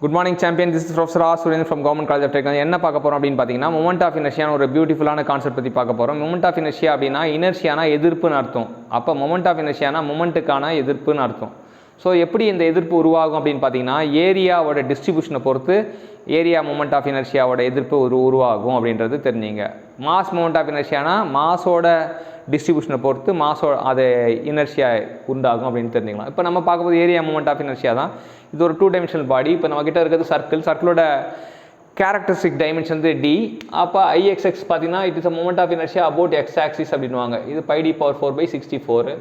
Good morning champion, this is Professor R. Surendran from Government College of Technology. என்ன பார்க்க போகிறோம் அப்படின்னு பார்த்தீங்கன்னா மொமெண்ட் ஆஃப் இனர்ஷியான ஒரு பியூட்டிஃபுல்லான கான்செப்ட் பற்றி பார்க்க போகிறோம். மொமெண்ட் ஆஃப் இனர்ஷியா அப்படின்னா இனர்ஷியானா எதிர்ப்புன்னு அர்த்தம். அப்போ மொமெண்ட் ஆஃப் இனர்ஷியானா மொமெண்ட்டுக்கான எதிர்ப்புன்னு அர்த்தம். ஸோ எப்படி இந்த எதிர்ப்பு உருவாகும் அப்படின்னு பார்த்தீங்கன்னா ஏரியாவோட டிஸ்ட்ரிபியூஷனை பொறுத்து ஏரியா மொமெண்ட் ஆஃப் இனர்ஷியாவோட எதிர்ப்பு உருவாகும் அப்படின்றது தெரிஞ்சிங்க. மாஸ் மொமெண்ட் ஆஃப் இனர்ஷியானா மாஸோட டிஸ்ட்ரிபியூஷனை பொறுத்து மாஸோட அது இனர்ஷியா உண்டாகும் அப்படின்னு தெரிஞ்சுக்கலாம். இப்போ நம்ம பார்க்கும்போது ஏரியா மொமெண்ட் ஆஃப் இனர்ஷியா தான். இது ஒரு 2 டைமென்ஷனல் பாடி. இப்போ நம்மக்கிட்ட இருக்கிறது சர்க்கிளோட கேரக்டரிஸ்டிக் டைமென்ஷன் வந்து டி. அப்போ ஐஎக்ஸ்எக்ஸ் பார்த்தீங்கன்னா it is a moment of inertia about X axis அப்படின்வாங்க. இது πd⁴/64.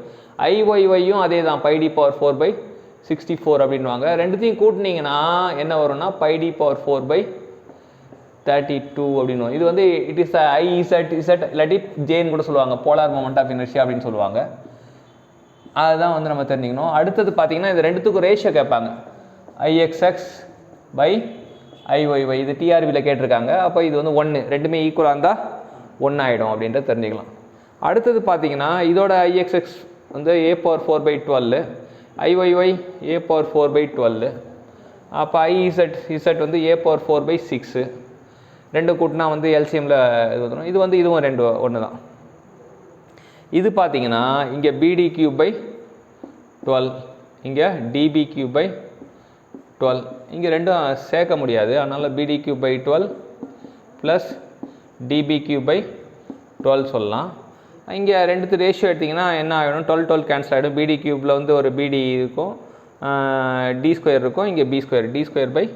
ஐஒய்ஒய்யும் அதே தான் πd⁴/64 அப்படின்வாங்க. ரெண்டுத்தையும் கூட்டினீங்கன்னா என்ன வரும்னா πd⁴/32 அப்படின்னு. இது வந்து இட் இஸ் IZ இல்லாட்டி ஜேன்னு கூட சொல்லுவாங்க, போலார் மொமெண்ட் ஆஃப் இனர்ஷியா அப்படின்னு சொல்லுவாங்க. அதுதான் வந்து நம்ம தெரிஞ்சுக்கணும். அடுத்தது பார்த்தீங்கன்னா இது ரெண்டுத்துக்கும் ரேஷியோ கேட்பாங்க, IXX/IYY. இது டிஆர்பியில் கேட்டிருக்காங்க. அப்போ இது வந்து 1, ரெண்டுமே ஈக்குவலாக இருந்தால் 1 ஆகிடும் அப்படின்றத தெரிஞ்சுக்கலாம். அடுத்தது பார்த்தீங்கன்னா இதோட IXX வந்து A⁴/12, IYY A⁴/12. அப்போ IZ வந்து A⁴/6. ரெண்டு கூட்டினா வந்து எல்சிஎம்மில் இது வந்துடும். இது வந்து இதுவும் 2 1 தான். இது பார்த்தீங்கன்னா இங்கே BD⁵/12, இங்கே DB⁵/12. இங்கே ரெண்டும் சேர்க்க முடியாது, அதனால் BD⁵/12 ப்ளஸ் DB⁵/12 சொல்லலாம். இங்கே ரெண்டுத்து ரேஷியோ எடுத்திங்கன்னா என்ன ஆகிடும், 12 கேன்சல் ஆகிடும். BD³ வந்து ஒரு BD இருக்கும், D² இருக்கும், இங்கே B²/B²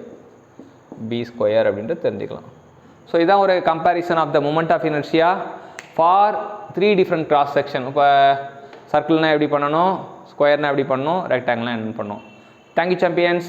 அப்படின்ட்டு தெரிஞ்சுக்கலாம். ஸோ இதான் ஒரு comparison of the moment of inertia for 3 different cross section. இப்போ சர்க்கிள்னால் எப்படி பண்ணணும், ஸ்கொயர்னால் எப்படி பண்ணணும், ரெக்டாங்கிள்னால் என்ன பண்ணணும். Thank you champions.